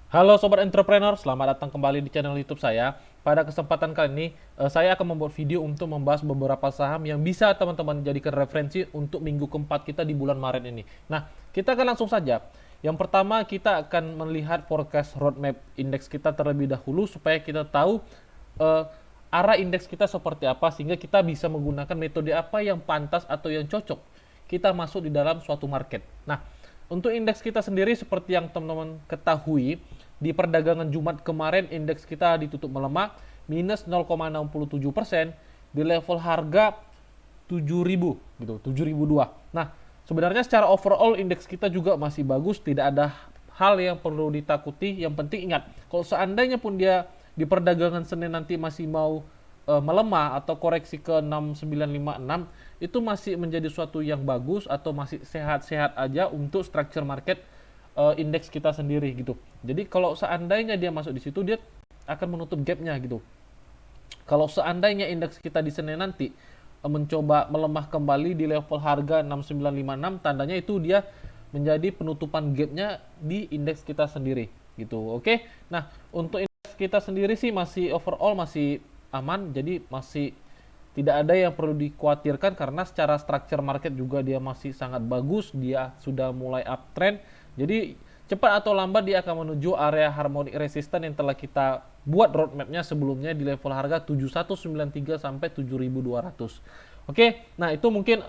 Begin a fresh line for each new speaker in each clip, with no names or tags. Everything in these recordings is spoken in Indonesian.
Halo Sobat Entrepreneur, selamat datang kembali di channel YouTube saya. Pada kesempatan kali ini, saya akan membuat video untuk membahas beberapa saham yang bisa teman-teman jadikan referensi untuk minggu keempat kita di bulan Maret ini. Nah, kita akan langsung saja. Yang pertama, kita akan melihat forecast roadmap indeks kita terlebih dahulu supaya kita tahu eh, arah indeks kita seperti apa sehingga kita bisa menggunakan metode apa yang pantas atau yang cocok kita masuk di dalam suatu market. Nah, untuk indeks kita sendiri seperti yang teman-teman ketahui, di perdagangan Jumat kemarin indeks kita ditutup melemah minus 0,67% di level harga 7.000 gitu, 7.002. Nah, sebenarnya secara overall indeks kita juga masih bagus, tidak ada hal yang perlu ditakuti. Yang penting ingat, kalau seandainya pun dia di perdagangan Senin nanti masih mau melemah atau koreksi ke 6956, itu masih menjadi suatu yang bagus atau masih sehat-sehat aja untuk structure market indeks kita sendiri gitu. Jadi kalau seandainya dia masuk di situ, dia akan menutup gapnya gitu. Kalau seandainya indeks kita di Senin nanti mencoba melemah kembali di level harga 6956, tandanya itu dia menjadi penutupan gapnya di indeks kita sendiri gitu. Oke. Nah, untuk indeks kita sendiri sih masih overall masih aman, jadi masih tidak ada yang perlu dikhawatirkan karena secara structure market juga dia masih sangat bagus, dia sudah mulai uptrend. Jadi cepat atau lambat dia akan menuju area harmonic resistance yang telah kita buat roadmapnya sebelumnya di level harga 7193 sampai 7200. Oke, nah itu mungkin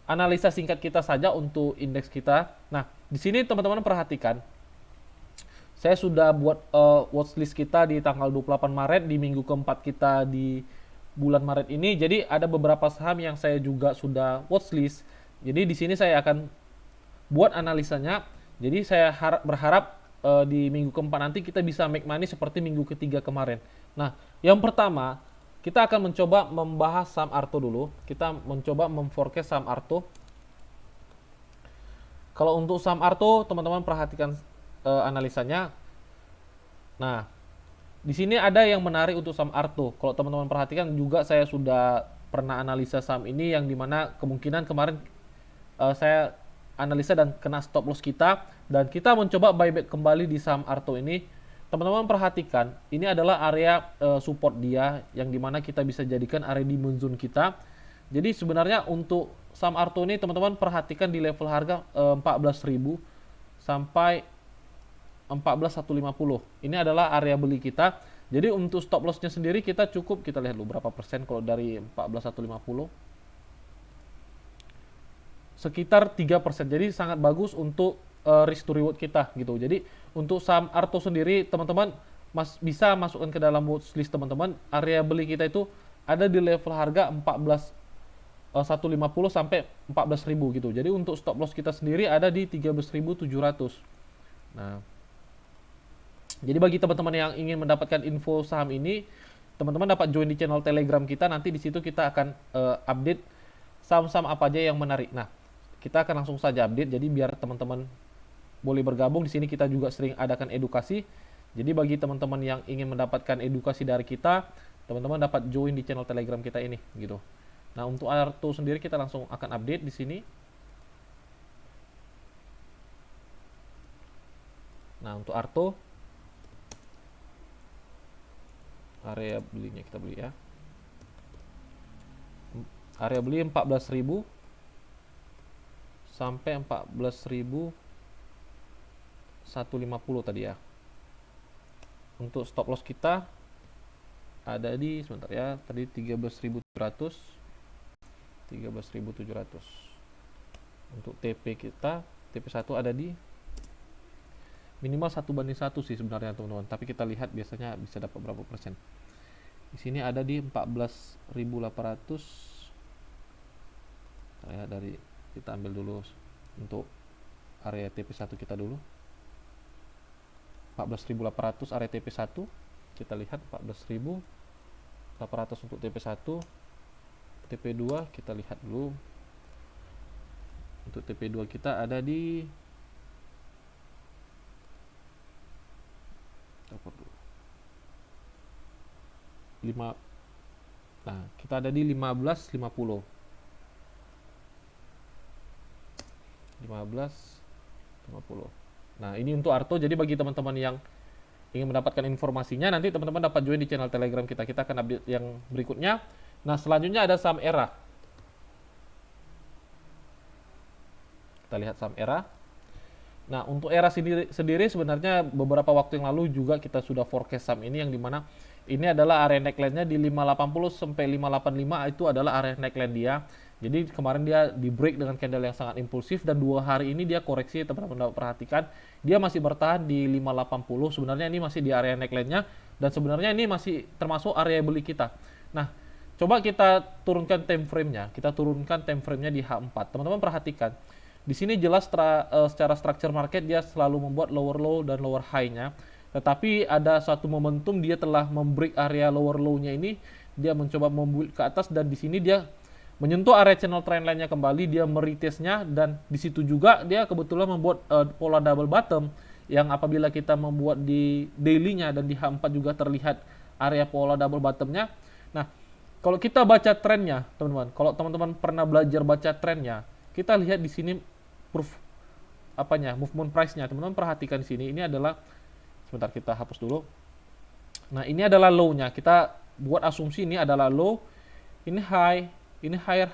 analisa singkat kita saja untuk indeks kita. Nah, di sini teman-teman perhatikan, saya sudah buat watchlist kita di tanggal 28 Maret di minggu keempat kita di bulan Maret ini. Jadi ada beberapa saham yang saya juga sudah watchlist. Jadi di sini saya akan buat analisanya. Jadi saya berharap di minggu keempat nanti kita bisa make money seperti minggu ketiga kemarin. Nah, yang pertama kita akan mencoba membahas saham Arto dulu. Kita mencoba memforecast saham Arto. Kalau untuk saham Arto, teman-teman perhatikan analisanya. Nah, di sini ada yang menarik untuk saham Arto. Kalau teman-teman perhatikan juga saya sudah pernah analisa saham ini yang dimana kemungkinan kemarin saya analisa dan kena stop loss kita dan kita mencoba buyback kembali di saham Arto ini. Teman-teman perhatikan, ini adalah area support dia yang dimana kita bisa jadikan area di zone kita. Jadi sebenarnya untuk saham Arto ini teman-teman perhatikan di level harga 14.000 sampai 14.150. Ini adalah area beli kita. Jadi untuk stop lossnya sendiri kita cukup, kita lihat dulu berapa persen kalau dari 14.150. Sekitar 3%. Jadi sangat bagus untuk risk to reward kita gitu. Jadi untuk saham Arto sendiri teman-teman bisa masukkan ke dalam watchlist teman-teman. Area beli kita itu ada di level harga 150 sampai 14.000 gitu. Jadi untuk stop loss kita sendiri ada di 13.700. Nah, jadi bagi teman-teman yang ingin mendapatkan info saham ini, teman-teman dapat join di channel Telegram kita. Nanti di situ kita akan update saham-saham apa aja yang menarik. Nah, kita akan langsung saja update. Jadi biar teman-teman boleh bergabung di sini, kita juga sering adakan edukasi. Jadi bagi teman-teman yang ingin mendapatkan edukasi dari kita, teman-teman dapat join di channel Telegram kita ini gitu. Nah, untuk Arto sendiri kita langsung akan update di sini. Nah, untuk Arto area belinya kita beli ya. Area beli 14.000 sampai 14.150 tadi ya. Untuk stop loss kita ada di sebentar ya, tadi 13.700. 13.700. Untuk TP kita, TP1 ada di minimal 1:1 sih sebenarnya teman-teman, tapi kita lihat biasanya bisa dapat berapa persen. Di sini ada di 14.800 ya, dari kita ambil dulu untuk area TP1 kita dulu 14.800 area TP1, kita lihat 14.800 untuk TP1. TP2 kita lihat dulu, untuk TP2 kita ada di 5. Nah, kita ada di 15.50. 15.50. Nah, ini untuk Arto. Jadi bagi teman-teman yang ingin mendapatkan informasinya, nanti teman-teman dapat join di channel Telegram kita. Kita akan update yang berikutnya. Nah, selanjutnya ada saham ERA. Kita lihat saham ERA. Nah, untuk ERA sendiri sebenarnya beberapa waktu yang lalu juga kita sudah forecast saham ini, yang dimana ini adalah area neckline-nya di 580 sampai 585, itu adalah area neckline dia. Jadi kemarin dia di break dengan candle yang sangat impulsif, dan 2 hari ini dia koreksi. Teman-teman dapat perhatikan dia masih bertahan di 580. Sebenarnya ini masih di area neckline-nya, dan sebenarnya ini masih termasuk area beli kita. Nah, coba kita turunkan time frame-nya. Kita turunkan time frame-nya di H4. Teman-teman perhatikan. Di sini jelas secara structure market dia selalu membuat lower low dan lower high-nya. Tetapi ada satu momentum dia telah membreak area lower low-nya ini, dia mencoba membuild ke atas, dan di sini dia menyentuh area channel trendline-nya kembali, dia meretest-nya, dan di situ juga dia kebetulan membuat pola double bottom, yang apabila kita membuat di daily-nya dan di H4 juga terlihat area pola double bottom-nya. Nah, kalau kita baca trennya, teman-teman, kalau teman-teman pernah belajar baca trennya, kita lihat di sini proof movement price-nya. Teman-teman perhatikan di sini, ini adalah, sebentar kita hapus dulu. Nah, ini adalah low-nya. Kita buat asumsi ini adalah low, ini high, ini higher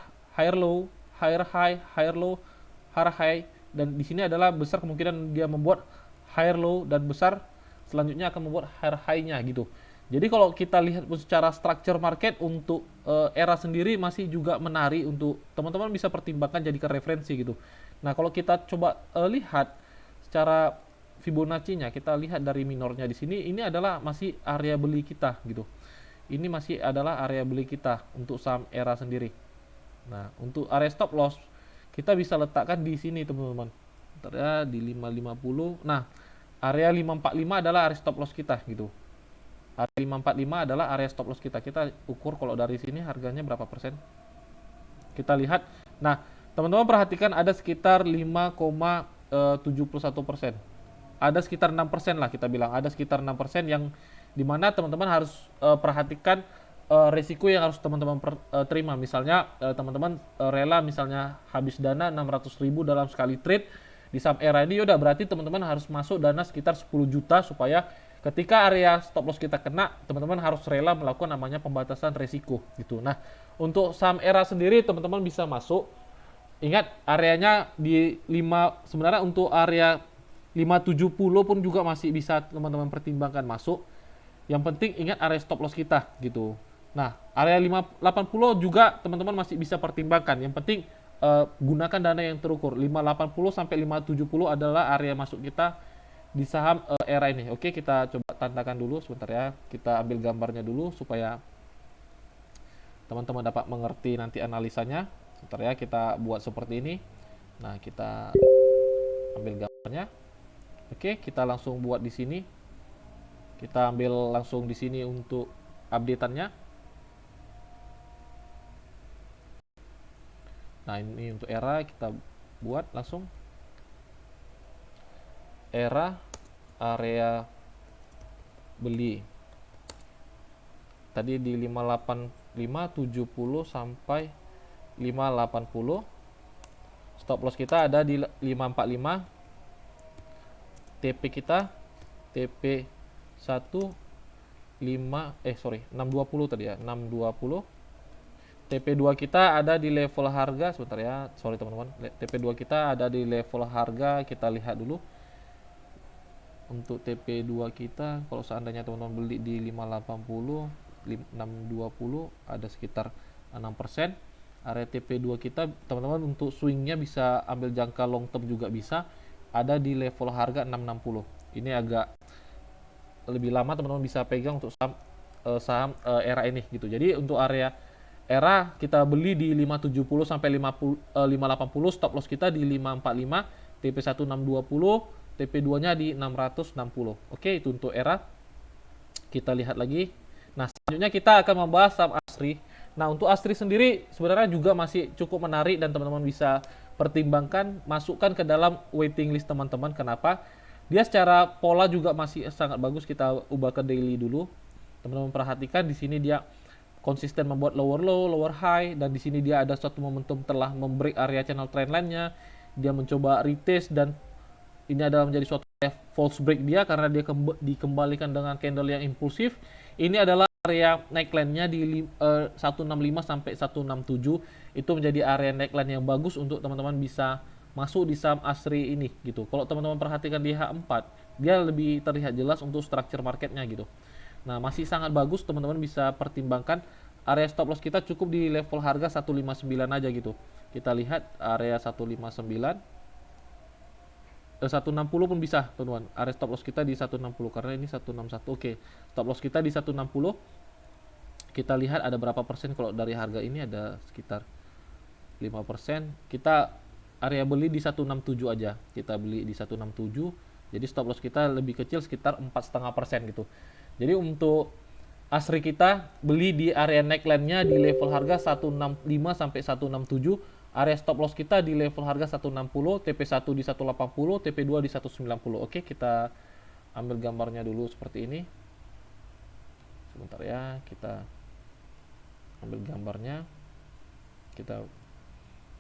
low, higher high, higher low, higher high, dan di sini adalah besar kemungkinan dia membuat higher low, dan besar selanjutnya akan membuat higher high-nya gitu. Jadi kalau kita lihat secara structure market untuk ERA sendiri masih juga menarik untuk teman-teman bisa pertimbangkan, jadikan referensi gitu. Nah, kalau kita coba lihat secara Fibonacci-nya, kita lihat dari minornya di sini, ini adalah masih area beli kita gitu. Ini masih adalah area beli kita untuk saham ERA sendiri. Nah, untuk area stop loss kita bisa letakkan di sini, teman-teman. Bentar ya, di 550. Nah, area 545 adalah area stop loss kita gitu. Area 545 adalah area stop loss kita. Kita ukur kalau dari sini harganya berapa persen. Kita lihat. Nah, teman-teman perhatikan ada sekitar 5,71%. Ada sekitar 6% lah kita bilang. Ada sekitar 6% yang dimana teman-teman harus perhatikan resiko yang harus teman-teman terima. Misalnya teman-teman rela misalnya habis dana 600.000 dalam sekali trade di saham ERA ini, udah berarti teman-teman harus masuk dana sekitar 10 juta supaya ketika area stop loss kita kena, teman-teman harus rela melakukan namanya pembatasan resiko gitu. Nah, untuk saham ERA sendiri teman-teman bisa masuk. Ingat areanya di 5, sebenarnya untuk area 570 pun juga masih bisa teman-teman pertimbangkan masuk. Yang penting ingat area stop loss kita gitu. Nah, area 580 juga teman-teman masih bisa pertimbangkan. Yang penting gunakan dana yang terukur. 580 sampai 570 adalah area masuk kita di saham ERA ini. Oke, kita coba tandakan dulu sebentar ya. Kita ambil gambarnya dulu supaya teman-teman dapat mengerti nanti analisanya. Sebentar ya, kita buat seperti ini. Nah, kita ambil gambarnya. Oke, kita langsung buat di sini. Kita ambil langsung di sini untuk update-annya. Nah, ini untuk ERA kita buat langsung. ERA area beli. Tadi di 585, 70 sampai 580. Stop loss kita ada di 545. TP kita TP 620 tadi ya, 620. TP2 kita ada di level harga, sebentar ya, sorry teman-teman. TP2 kita ada di level harga, kita lihat dulu. Untuk TP2 kita, kalau seandainya teman-teman beli di 580, 620 ada sekitar 6%. Area TP2 kita, teman-teman untuk swingnya bisa ambil jangka long term juga bisa, ada di level harga 660. Ini agak lebih lama teman-teman bisa pegang untuk saham ERA ini gitu. Jadi untuk area ERA kita beli di 570 sampai 580, stop loss kita di 545, TP1 620, TP2-nya di 660. Oke, itu untuk ERA. Kita lihat lagi. Nah, selanjutnya kita akan membahas saham ASRI. Nah, untuk ASRI sendiri sebenarnya juga masih cukup menarik dan teman-teman bisa pertimbangkan, masukkan ke dalam waiting list teman-teman. Kenapa? Dia secara pola juga masih sangat bagus. Kita ubah ke daily dulu. Teman-teman perhatikan di sini dia konsisten membuat lower low, lower high, dan di sini dia ada suatu momentum telah membreak area channel trendline-nya. Dia mencoba retest dan ini adalah menjadi suatu false break dia karena dia dikembalikan dengan candle yang impulsif. Ini adalah area neckline-nya di 165 sampai 167. Itu menjadi area neckline yang bagus untuk teman-teman bisa masuk di saham ASRI ini gitu. Kalau teman-teman perhatikan di H4, dia lebih terlihat jelas untuk structure marketnya gitu. Nah, masih sangat bagus, teman-teman bisa pertimbangkan. Area stop loss kita cukup di level harga 159 aja gitu. Kita lihat area 159, 160 pun bisa, teman-teman. Area stop loss kita di 160 karena ini 161. Oke, stop loss kita di 160. Kita lihat ada berapa persen. Kalau dari harga ini ada sekitar 5%. Kita area beli di 167 aja. Kita beli di 167. Jadi stop loss kita lebih kecil sekitar 4,5% gitu. Jadi untuk ASRI kita beli di area neckline-nya di level harga 165 sampai 167. Area stop loss kita di level harga 160, TP1 di 180, TP2 di 190. Oke, kita ambil gambarnya dulu seperti ini. Sebentar ya, kita ambil gambarnya. Kita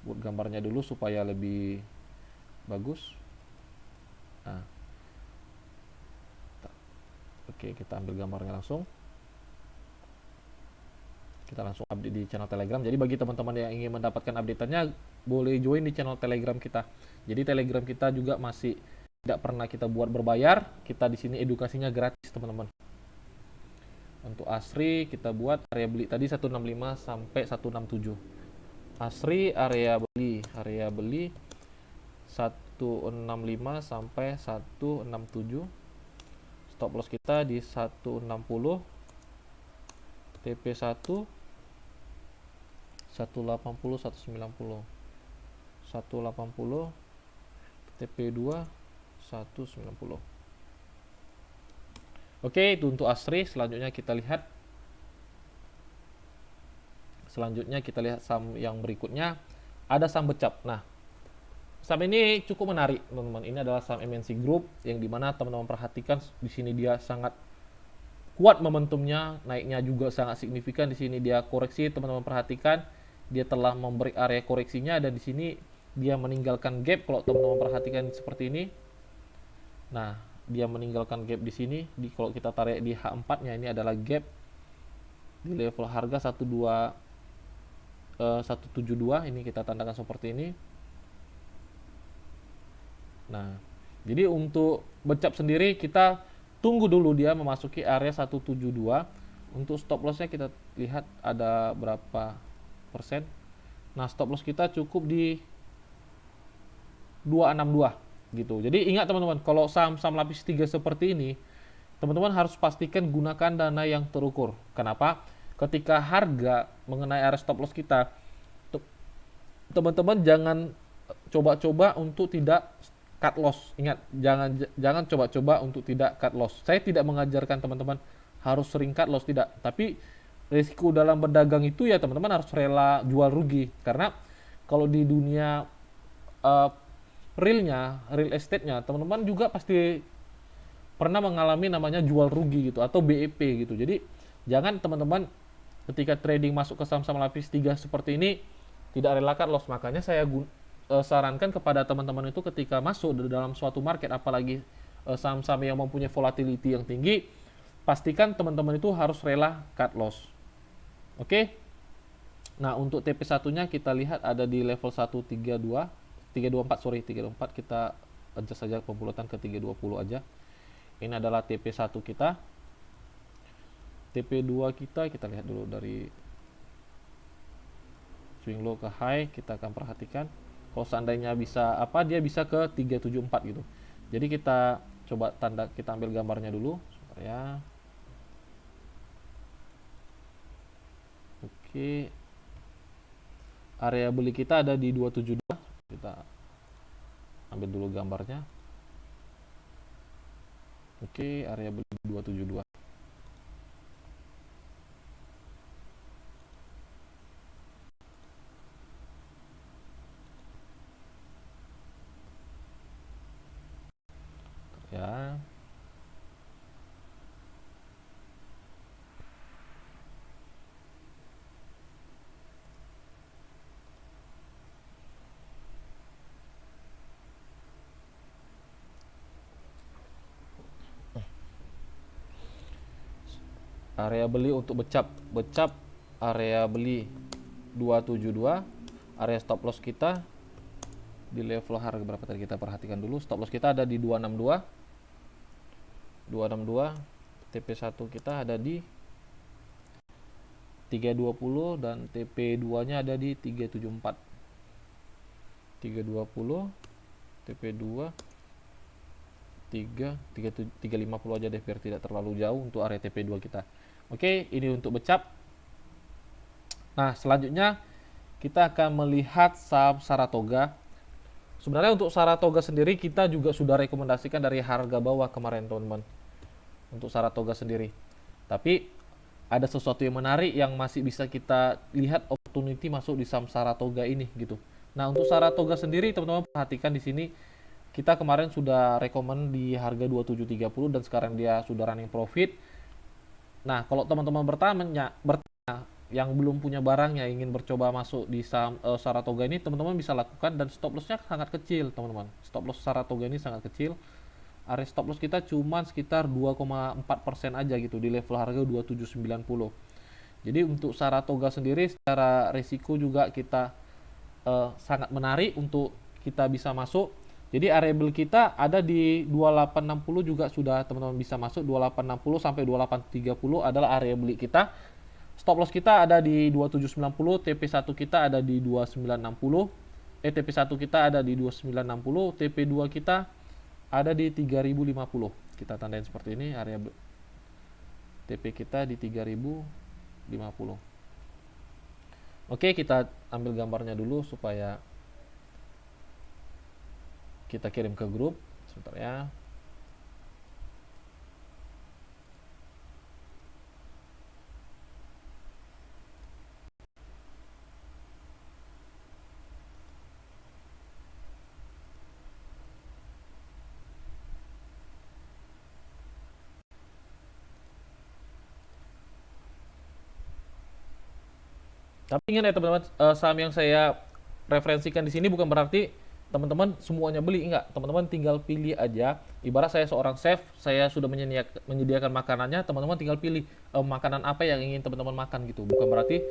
buat gambarnya dulu supaya lebih bagus. Nah, oke, kita ambil gambarnya langsung. Kita langsung update di channel Telegram. Jadi bagi teman-teman yang ingin mendapatkan update-nya, boleh join di channel Telegram kita. Jadi Telegram kita juga masih tidak pernah kita buat berbayar. Kita di sini edukasinya gratis, teman-teman. Untuk ASRI kita buat area beli tadi 165 sampai 167. ASRI area beli 165 sampai 167. Stop loss kita di 160. TP1 180, 190, 180, TP2 190. Oke, itu untuk ASRI. Selanjutnya kita lihat saham yang berikutnya. Ada saham Becap. Nah, saham ini cukup menarik, teman-teman. Ini adalah saham MNC Group yang dimana teman-teman perhatikan di sini dia sangat kuat momentumnya, naiknya juga sangat signifikan. Di sini dia koreksi, teman-teman perhatikan. Dia telah membreak area koreksinya dan di sini dia meninggalkan gap. Kalau teman-teman perhatikan seperti ini. Nah, dia meninggalkan gap di sini. Kalau kita tarik di H4-nya ini adalah gap di level harga 172. Ini kita tandakan seperti ini. Nah, jadi untuk Becap sendiri kita tunggu dulu dia memasuki area 172. Untuk stop lossnya kita lihat ada berapa persen. Nah, stop loss kita cukup di 262 gitu. Jadi ingat teman-teman, kalau saham-saham lapis 3 seperti ini, teman-teman harus pastikan gunakan dana yang terukur. Kenapa? Ketika harga mengenai area stop loss kita, teman-teman jangan coba-coba untuk tidak cut loss. Ingat, jangan coba-coba untuk tidak cut loss. Saya tidak mengajarkan teman-teman harus sering cut loss, tidak. Tapi risiko dalam berdagang itu ya teman-teman harus rela jual rugi. Karena kalau di dunia real estate-nya, teman-teman juga pasti pernah mengalami namanya jual rugi gitu atau BEP gitu. Jadi jangan teman-teman ketika trading masuk ke saham-saham lapis 3 seperti ini tidak rela cut loss. Makanya saya sarankan kepada teman-teman itu ketika masuk dalam suatu market, apalagi saham-saham yang mempunyai volatility yang tinggi, pastikan teman-teman itu harus rela cut loss. Oke. Nah, untuk TP1-nya kita lihat ada di level 324, kita adjust saja pembulatan ke 320 aja. Ini adalah TP1 kita. TP2 kita lihat dulu dari swing low ke high, kita akan perhatikan. Kalau seandainya bisa dia bisa ke 374 gitu. Jadi kita coba kita ambil gambarnya dulu ya. Oke. Area beli kita ada di 272. Kita ambil dulu gambarnya. Oke, area beli 272. Ya. Area beli untuk becap, area beli 272, area stop loss kita di level harga berapa tadi kita perhatikan dulu. Stop loss kita ada di 262, TP1 kita ada di 320 dan TP2 nya ada di 374. 320, TP2 350 aja deh biar tidak terlalu jauh untuk area TP2 kita. Oke, ini untuk becap. Nah, selanjutnya kita akan melihat saham Saratoga. Sebenarnya untuk Saratoga sendiri kita juga sudah rekomendasikan dari harga bawah kemarin, teman-teman. Untuk Saratoga sendiri. Tapi ada sesuatu yang menarik yang masih bisa kita lihat opportunity masuk di saham Saratoga ini gitu. Nah, untuk Saratoga sendiri teman-teman perhatikan di sini kita kemarin sudah rekomend di harga 2730 dan sekarang dia sudah running profit. Nah, kalau teman-teman bertanya yang belum punya barangnya ingin bercoba masuk di saham Saratoga ini, teman-teman bisa lakukan dan stop lossnya sangat kecil, teman-teman. Stop loss Saratoga ini sangat kecil. Area stop loss kita cuma sekitar 2,4% aja gitu di level harga 2790. Jadi untuk Saratoga sendiri secara risiko juga kita sangat menarik untuk kita bisa masuk. Jadi area beli kita ada di 2860 juga sudah teman-teman bisa masuk. 2860 sampai 2830 adalah area beli kita. Stop loss kita ada di 2790, TP1 kita ada di 2960. TP1 kita ada di 2960, TP2 kita ada di 3050. Kita tandain seperti ini, area TP kita di 3050. Oke, kita ambil gambarnya dulu supaya kita kirim ke grup. Sebentar ya. Tapi ingat ya teman-teman, saham yang saya referensikan di sini bukan berarti teman-teman semuanya beli, enggak. Teman-teman tinggal pilih aja. Ibarat saya seorang chef, saya sudah menyediakan makanannya, teman-teman tinggal pilih makanan apa yang ingin teman-teman makan gitu. Bukan berarti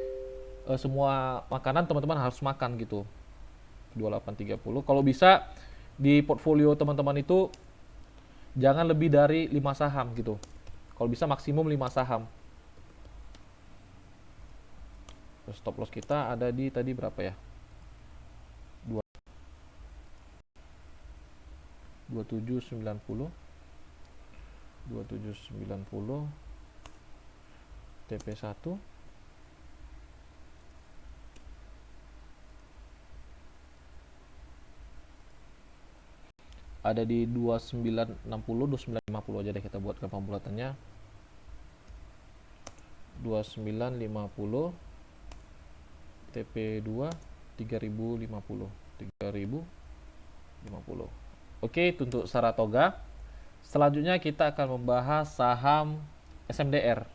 semua makanan teman-teman harus makan gitu. 2830. Kalau bisa di portfolio teman-teman itu jangan lebih dari 5 saham gitu. Kalau bisa maksimum 5 saham. Stop loss kita ada di tadi berapa ya? 2790, 2790, TP1 ada di 2960, 2950 aja deh kita buatkan pembulatannya. 2950, TP2 3050, 3050. Oke, itu untuk Saratoga. Selanjutnya kita akan membahas saham SMDR.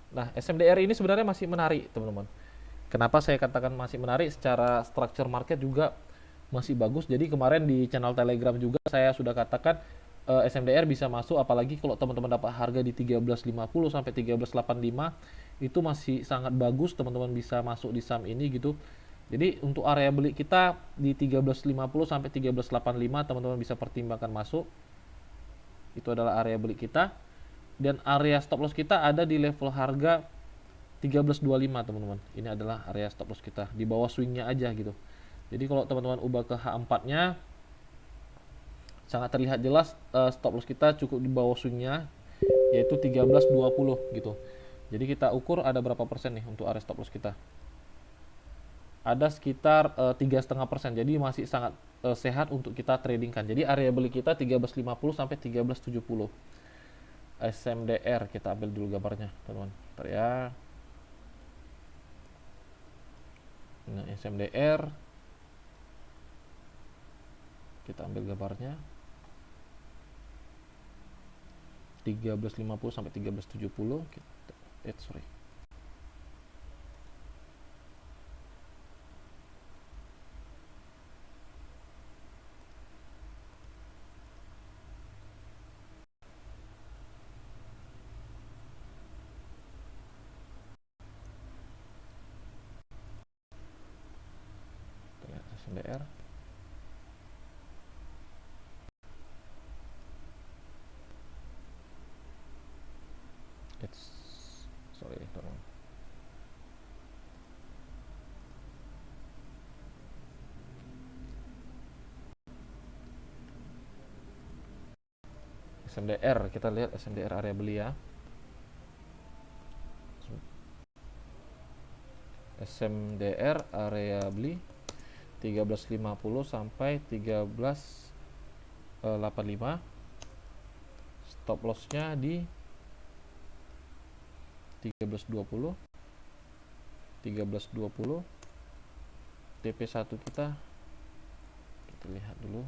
Nah, SMDR ini sebenarnya masih menarik, teman-teman. Kenapa saya katakan masih menarik? Secara structure market juga masih bagus. Jadi kemarin di channel Telegram juga saya sudah katakan SMDR bisa masuk, apalagi kalau teman-teman dapat harga di 13.50 sampai 13.85 itu masih sangat bagus, teman-teman bisa masuk di saham ini gitu. Jadi untuk area beli kita di 13.50 sampai 13.85 teman-teman bisa pertimbangkan masuk. Itu adalah area beli kita. Dan area stop loss kita ada di level harga 13.25 teman-teman. Ini adalah area stop loss kita di bawah swingnya aja gitu. Jadi kalau teman-teman ubah ke H4-nya sangat terlihat jelas stop loss kita cukup di bawah swingnya yaitu 13.20 gitu. Jadi kita ukur ada berapa persen nih untuk area stop loss kita. Ada sekitar 3,5%. Jadi masih sangat sehat untuk kita tradingkan. Jadi area beli kita 13.50 sampai 13.70. SMDR kita ambil dulu gambarnya, teman-teman. Bentar ya. Nah, SMDR kita ambil gambarnya. 13.50 sampai 13.70 kita, sorry. SMDR. It's sorry, teman. SMDR, kita lihat SMDR area beli ya. SMDR area beli 13.50 sampai 13.85. Stop lossnya di 13.20. 13.20. TP1 kita lihat dulu.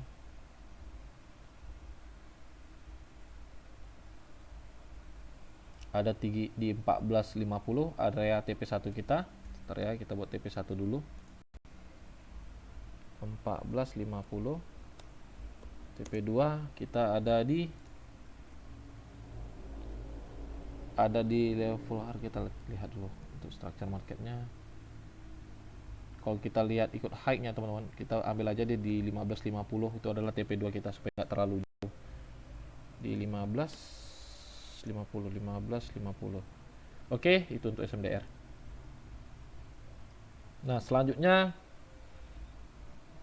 Ada di 14.50 area TP1 kita. Bentar ya, kita buat TP1 dulu. 14.50. TP2 kita ada di level harga. Kita lihat dulu untuk structure marketnya. Kalau kita lihat ikut high-nya teman-teman, kita ambil aja dia di 15.50. Itu adalah TP2 kita supaya nggak terlalu jauh. Di 15.50. Oke, itu untuk SMDR. Nah, selanjutnya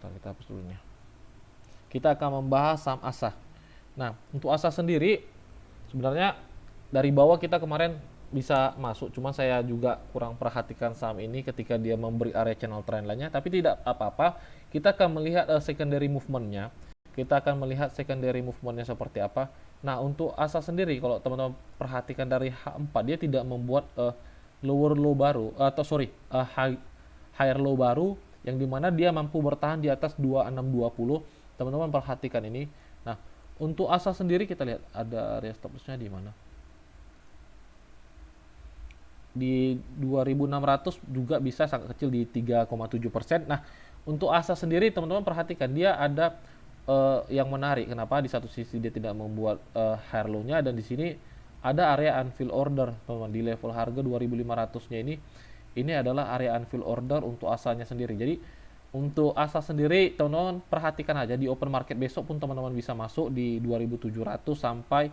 kita hapus dulu nih. Kita akan membahas saham ASA. Nah, untuk ASA sendiri sebenarnya dari bawah kita kemarin bisa masuk, cuman saya juga kurang perhatikan saham ini ketika dia memberi area channel trendline-nya, tapi tidak apa-apa. Kita akan melihat secondary movement-nya. Kita akan melihat secondary movement-nya seperti apa. Nah, untuk ASA sendiri kalau teman-teman perhatikan dari H4 dia tidak membuat lower low baru atau higher low baru yang dimana dia mampu bertahan di atas 2620. Teman-teman perhatikan ini. Nah, untuk ASA sendiri kita lihat ada area stop loss-nya di mana. Di 2600 juga bisa sangat kecil di 3,7%. Nah, untuk ASA sendiri teman-teman perhatikan dia ada yang menarik. Kenapa? Di satu sisi dia tidak membuat higher low-nya, dan di sini ada area unfill order, teman-teman. Di level harga 2500-nya ini adalah area unfill order untuk ASA-nya sendiri. Jadi untuk ASA sendiri teman-teman perhatikan aja di open market besok pun teman-teman bisa masuk di 2700 sampai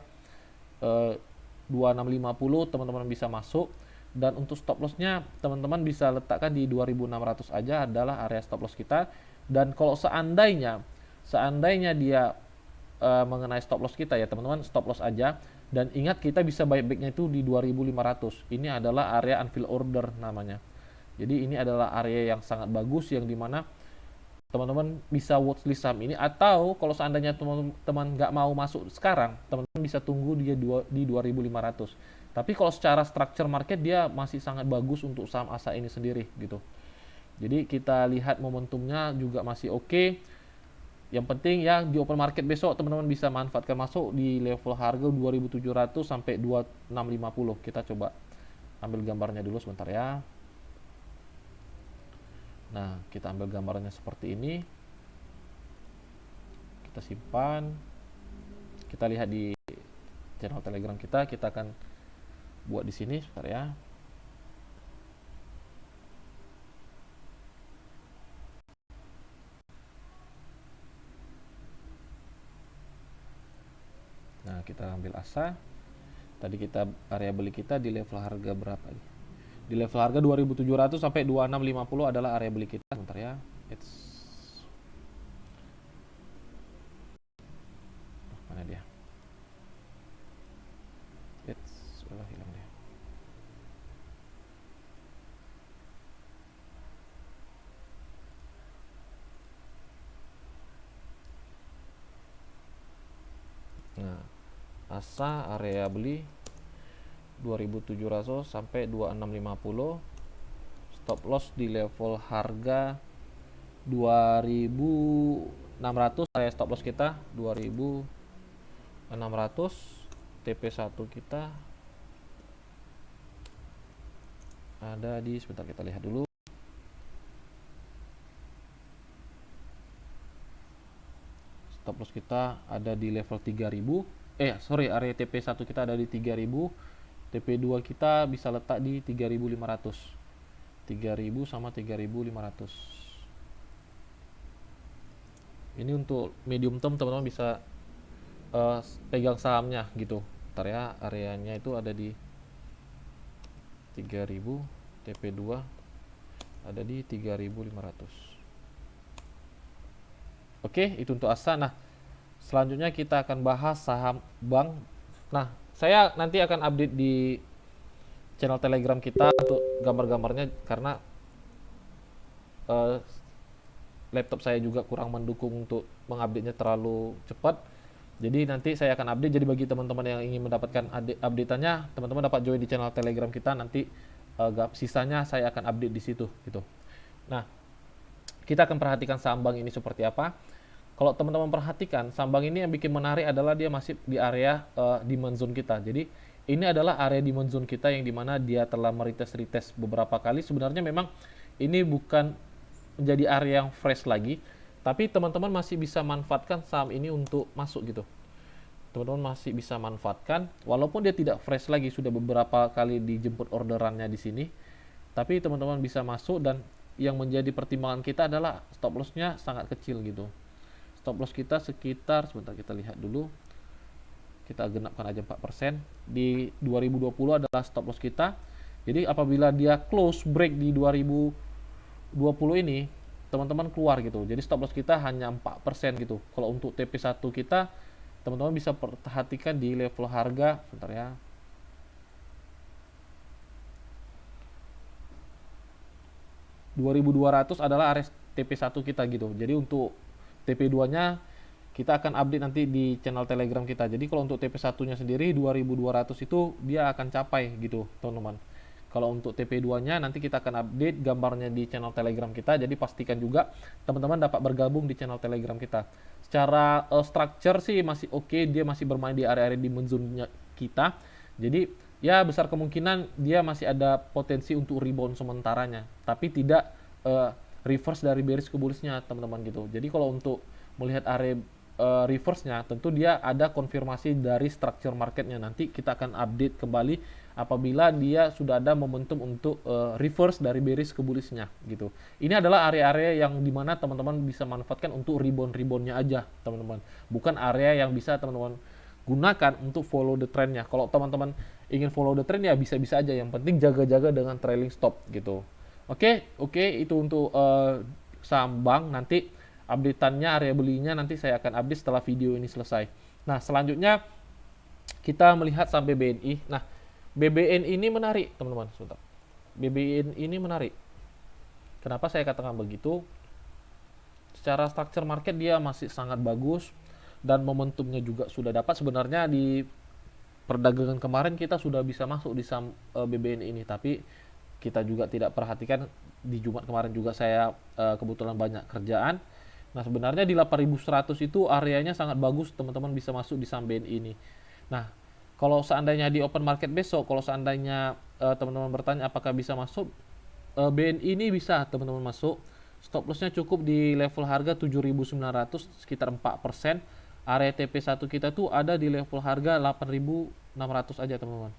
2650 teman-teman bisa masuk. Dan untuk stop loss-nya teman-teman bisa letakkan di 2600 aja adalah area stop loss kita. Dan kalau seandainya dia mengenai stop loss kita ya teman-teman, stop loss aja. Dan ingat kita bisa buy back-nya itu di 2500. Ini adalah area unfill order namanya. Jadi ini adalah area yang sangat bagus yang dimana teman-teman bisa watchlist saham ini, atau kalau seandainya teman-teman nggak mau masuk sekarang, teman-teman bisa tunggu dia di 2500. Tapi kalau secara structure market dia masih sangat bagus untuk saham ASA ini sendiri gitu. Jadi kita lihat momentumnya juga masih oke. Yang penting ya di open market besok teman-teman bisa manfaatkan masuk di level harga 2700 sampai 2650. Kita coba ambil gambarnya dulu sebentar ya. Nah, kita ambil gambarnya seperti ini. Kita simpan. Kita lihat di channel Telegram kita akan buat di sini sebentar ya. Nah, kita ambil ASA. Tadi kita area beli kita di level harga berapa nih? Di level harga 2700 sampai 2650 adalah area beli kita. Bentar ya. Mana dia? Hilang dia. Nah, ASA area beli 2700 sampai 2650. Stop loss di level harga 2600. Area stop loss kita 2600. TP1 kita ada di, sebentar kita lihat dulu. Stop loss kita ada di level 3000. Area TP1 kita ada di 3000. TP2 kita bisa letak di 3500. 3000 sama 3500. Ini untuk medium term teman-teman bisa pegang sahamnya gitu. Ntar ya, areanya itu ada di 3000, TP2 ada di 3500. Oke, itu untuk ASA. Nah, selanjutnya kita akan bahas saham bank. Nah, saya nanti akan update di channel Telegram kita untuk gambar-gambarnya karena eh, laptop saya juga kurang mendukung untuk mengupdate-nya terlalu cepat. Jadi nanti saya akan update. Jadi bagi teman-teman yang ingin mendapatkan update-annya, teman-teman dapat join di channel Telegram kita. Nanti sisanya saya akan update di situ gitu. Nah, kita akan perhatikan saham bank ini seperti apa. Kalau teman-teman perhatikan, saham bank ini yang bikin menarik adalah dia masih di area demand zone kita. Jadi ini adalah area demand zone kita yang dimana dia telah retest beberapa kali. Sebenarnya memang ini bukan menjadi area yang fresh lagi, tapi teman-teman masih bisa manfaatkan saham ini untuk masuk gitu. Teman-teman masih bisa manfaatkan walaupun dia tidak fresh lagi, sudah beberapa kali dijemput orderannya di sini, tapi teman-teman bisa masuk. Dan yang menjadi pertimbangan kita adalah stop loss-nya sangat kecil gitu. Stop loss kita sekitar, sebentar kita lihat dulu, kita genapkan aja 4%. Di 2020 adalah stop loss kita. Jadi apabila dia close break di 2020 ini, teman-teman keluar gitu. Jadi stop loss kita hanya 4% gitu. Kalau untuk TP1 kita, teman-teman bisa perhatikan di level harga, sebentar ya. $2.200 adalah area TP1 kita gitu. Jadi untuk TP2-nya kita akan update nanti di channel Telegram kita. Jadi kalau untuk TP1-nya sendiri 2.200 itu dia akan capai gitu, teman-teman. Kalau untuk TP2-nya nanti kita akan update gambarnya di channel Telegram kita. Jadi pastikan juga teman-teman dapat bergabung di channel Telegram kita. Secara structure sih masih oke, dia masih bermain di area-area di zone-nya kita. Jadi ya besar kemungkinan dia masih ada potensi untuk rebound sementaranya, tapi tidak reverse dari bearish ke bullish-nya, teman-teman gitu. Jadi kalau untuk melihat area reverse-nya, tentu dia ada konfirmasi dari structure marketnya. Nanti kita akan update kembali apabila dia sudah ada momentum untuk reverse dari bearish ke bullish-nya gitu. Ini adalah area-area yang dimana teman-teman bisa manfaatkan untuk rebound-reboundnya aja, teman-teman. Bukan area yang bisa teman-teman gunakan untuk follow the trend-nya. Kalau teman-teman ingin follow the trend ya bisa-bisa aja. Yang penting jaga-jaga dengan trailing stop gitu. Oke, itu untuk saham bank. Nanti update-annya, area belinya nanti saya akan update setelah video ini selesai. Nah, selanjutnya kita melihat saham BBNI. Nah, BBN ini menarik, teman-teman. Sebentar. BBN ini menarik. Kenapa saya katakan begitu? Secara structure market dia masih sangat bagus dan momentumnya juga sudah dapat. Sebenarnya di perdagangan kemarin kita sudah bisa masuk di saham BBN ini, tapi kita juga tidak perhatikan. Di Jumat kemarin juga saya kebetulan banyak kerjaan. Nah, sebenarnya di 8.100 itu areanya sangat bagus, teman-teman bisa masuk di saham BNI ini. Nah, kalau seandainya di open market besok, kalau seandainya teman-teman bertanya apakah bisa masuk, BNI ini bisa teman-teman masuk. Stop lossnya cukup di level harga 7.900, sekitar 4%. Area TP1 kita tuh ada di level harga 8.600 aja, teman-teman.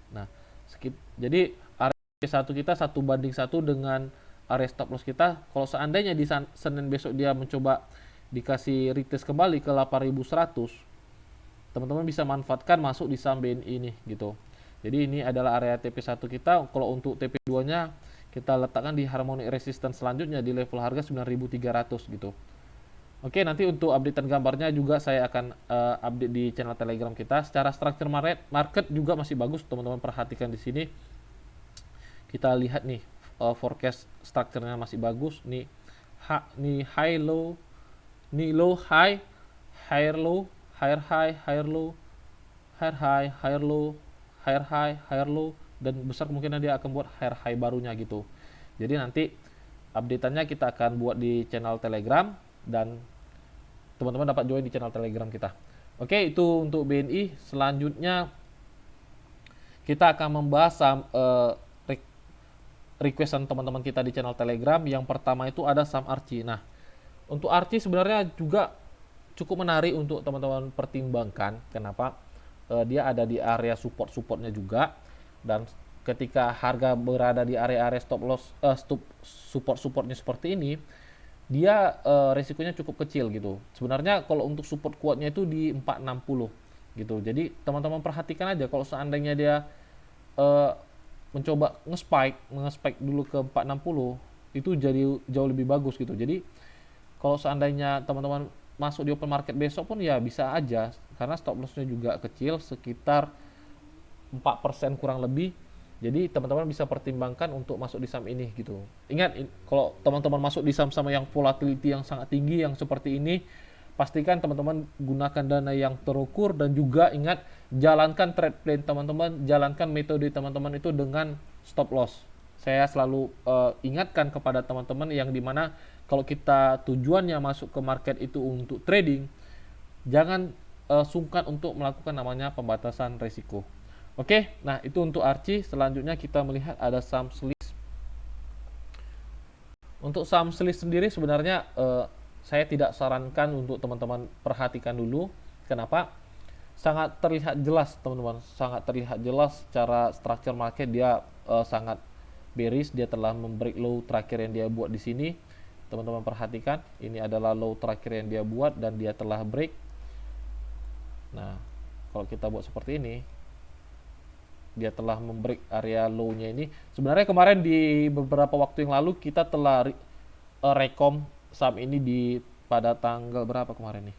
Nah, jadi area TP1 kita 1:1 dengan area stop loss kita. Kalau seandainya di Senin besok dia mencoba dikasih retest kembali ke 8.100, teman-teman bisa manfaatkan masuk di saham BNI ini gitu. Jadi ini adalah area TP1 kita. Kalau untuk TP2-nya kita letakkan di harmonic resistance selanjutnya di level harga 9.300 gitu. Oke, nanti untuk updatean gambarnya juga saya akan update di channel Telegram kita. Secara structure market juga masih bagus, teman-teman perhatikan di sini. Kita lihat nih forecast structure-nya masih bagus. Nih high low, nih low high, higher low, higher high, higher low, higher high, higher low, higher high, higher low, dan besar kemungkinan dia akan buat higher high barunya gitu. Jadi nanti update-annya kita akan buat di channel Telegram dan teman-teman dapat join di channel Telegram kita. Oke, itu untuk BNI. Selanjutnya kita akan membahas requestan teman-teman kita di channel Telegram. Yang pertama itu ada saham Archie. Nah, untuk Archie sebenarnya juga cukup menarik untuk teman-teman pertimbangkan. Kenapa? Dia ada di area supportnya juga, dan ketika harga berada di area-area stop loss supportnya seperti ini, dia resikonya cukup kecil gitu. Sebenarnya kalau untuk support kuatnya itu di 460 gitu. Jadi teman-teman perhatikan aja kalau seandainya dia eh, mencoba nge-spike dulu ke 460 itu jadi jauh lebih bagus gitu. Jadi kalau seandainya teman-teman masuk di open market besok pun ya bisa aja karena stop lossnya juga kecil sekitar 4% kurang lebih. Jadi teman-teman bisa pertimbangkan untuk masuk di saham ini gitu. Ingat kalau teman-teman masuk di saham-saham yang volatility yang sangat tinggi yang seperti ini, pastikan teman-teman gunakan dana yang terukur dan juga ingat jalankan trade plan teman-teman, jalankan metode teman-teman itu dengan stop loss. Saya selalu ingatkan kepada teman-teman yang dimana kalau kita tujuannya masuk ke market itu untuk trading, jangan sungkan untuk melakukan namanya pembatasan risiko. Oke, nah itu untuk Archie. Selanjutnya kita melihat ada saham Sliss. Untuk saham Sliss sendiri sebenarnya saya tidak sarankan untuk teman-teman perhatikan dulu. Kenapa? Sangat terlihat jelas teman-teman, sangat terlihat jelas secara structure market dia sangat bearish. Dia telah membreak low terakhir yang dia buat di sini. Teman-teman perhatikan, ini adalah low terakhir yang dia buat dan dia telah break. Nah, kalau kita buat seperti ini, dia telah membreak area low-nya ini. Sebenarnya kemarin di beberapa waktu yang lalu kita telah rekom saham ini di pada tanggal berapa kemarin nih?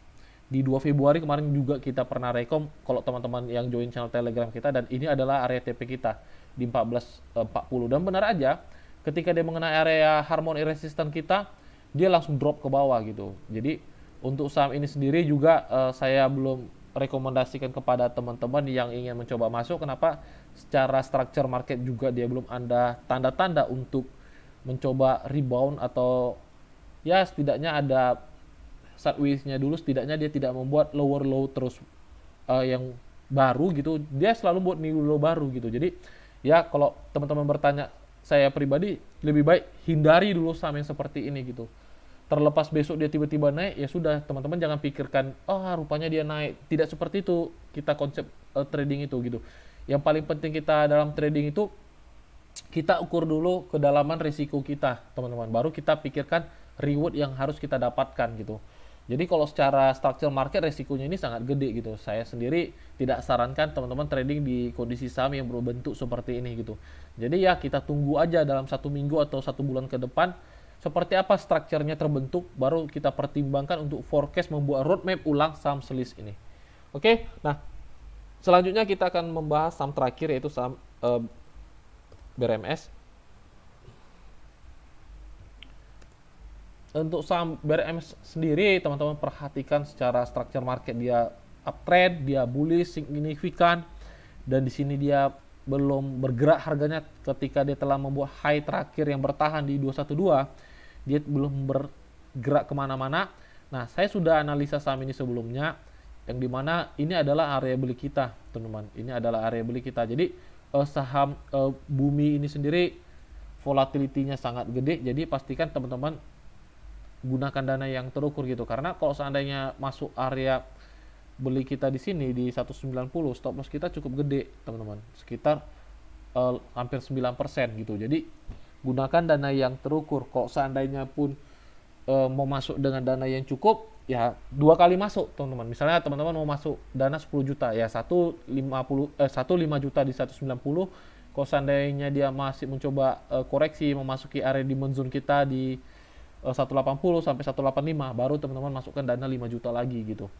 Di 2 Februari kemarin juga kita pernah rekom kalau teman-teman yang join channel Telegram kita, dan ini adalah area TP kita di 1440. Dan benar aja ketika dia mengenai area harmony resistance kita, dia langsung drop ke bawah gitu. Jadi untuk saham ini sendiri juga saya belum rekomendasikan kepada teman-teman yang ingin mencoba masuk. Kenapa? Secara structure market juga dia belum ada tanda-tanda untuk mencoba rebound, atau ya setidaknya ada sideways-nya dulu, setidaknya dia tidak membuat lower low terus yang baru gitu. Dia selalu buat new low baru gitu. Jadi ya kalau teman-teman bertanya saya pribadi, lebih baik hindari dulu saham yang seperti ini gitu. Terlepas besok dia tiba-tiba naik, ya sudah teman-teman jangan pikirkan rupanya dia naik. Tidak seperti itu kita konsep trading itu gitu. Yang paling penting kita dalam trading itu kita ukur dulu kedalaman risiko kita teman-teman, baru kita pikirkan reward yang harus kita dapatkan gitu. Jadi kalau secara structure market risikonya ini sangat gede gitu. Saya sendiri tidak sarankan teman-teman trading di kondisi saham yang berbentuk seperti ini gitu. Jadi ya kita tunggu aja dalam 1 minggu atau 1 bulan ke depan seperti apa strukturnya terbentuk, baru kita pertimbangkan untuk forecast membuat roadmap ulang saham Sliss ini. Oke, nah selanjutnya kita akan membahas saham terakhir yaitu saham BRMS. Untuk saham BRMS sendiri teman-teman perhatikan secara structure market dia uptrend, dia bullish signifikan, dan di sini dia belum bergerak harganya ketika dia telah membuat high terakhir yang bertahan di 212. Dia belum bergerak kemana-mana. Nah, saya sudah analisa saham ini sebelumnya, yang dimana ini adalah area beli kita, teman-teman. Ini adalah area beli kita. Jadi saham Bumi ini sendiri volatility-nya sangat gede. Jadi pastikan teman-teman gunakan dana yang terukur gitu. Karena kalau seandainya masuk area beli kita di sini di 190, stop loss kita cukup gede, teman-teman. Sekitar hampir 9% gitu. Jadi gunakan dana yang terukur. Kalau seandainya pun mau masuk dengan dana yang cukup, ya 2 kali masuk teman-teman. Misalnya teman-teman mau masuk dana 10 juta, ya 1 5 juta di 190. Kalau seandainya dia masih mencoba koreksi memasuki area diamond zone kita di 180 sampai 185, baru teman-teman masukkan dana 5 juta lagi gitu.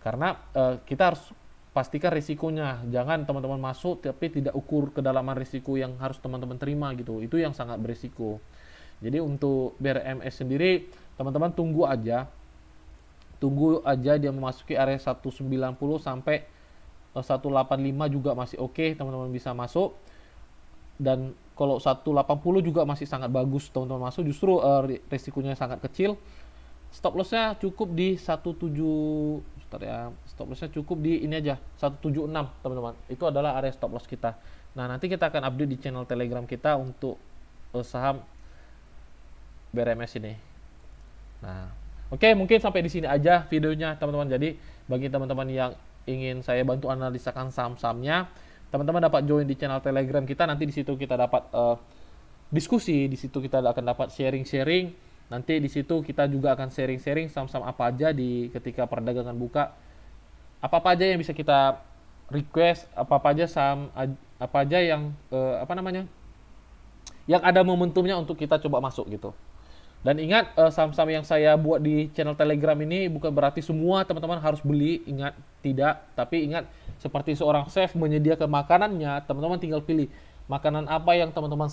Karena kita harus pastikan risikonya, jangan teman-teman masuk tapi tidak ukur kedalaman risiko yang harus teman-teman terima gitu. Itu yang sangat berisiko. Jadi untuk BRMS sendiri teman-teman tunggu aja dia memasuki area 190 sampai 185 juga masih oke, teman-teman bisa masuk. Dan kalau 180 juga masih sangat bagus teman-teman masuk, justru risikonya sangat kecil. Stop lossnya cukup di 17, stop lossnya cukup di ini aja 176 teman-teman. Itu adalah area stop loss kita. Nah, nanti kita akan update di channel Telegram kita untuk saham BRMS ini. Nah, oke, mungkin sampai di sini aja videonya teman-teman. Jadi bagi teman-teman yang ingin saya bantu analisakan saham-sahamnya, teman-teman dapat join di channel Telegram kita. Nanti di situ kita dapat diskusi, di situ kita akan dapat sharing-sharing Nanti di situ kita juga akan sharing-sharing saham-saham apa aja di ketika perdagangan buka, apa-apa aja yang bisa kita request, apa-apa aja saham, apa aja yang apa namanya, yang ada momentumnya untuk kita coba masuk gitu. Dan ingat, saham-saham yang saya buat di channel Telegram ini bukan berarti semua teman-teman harus beli, ingat, tidak. Tapi ingat, seperti seorang chef menyediakan makanannya, teman-teman tinggal pilih makanan apa yang teman-teman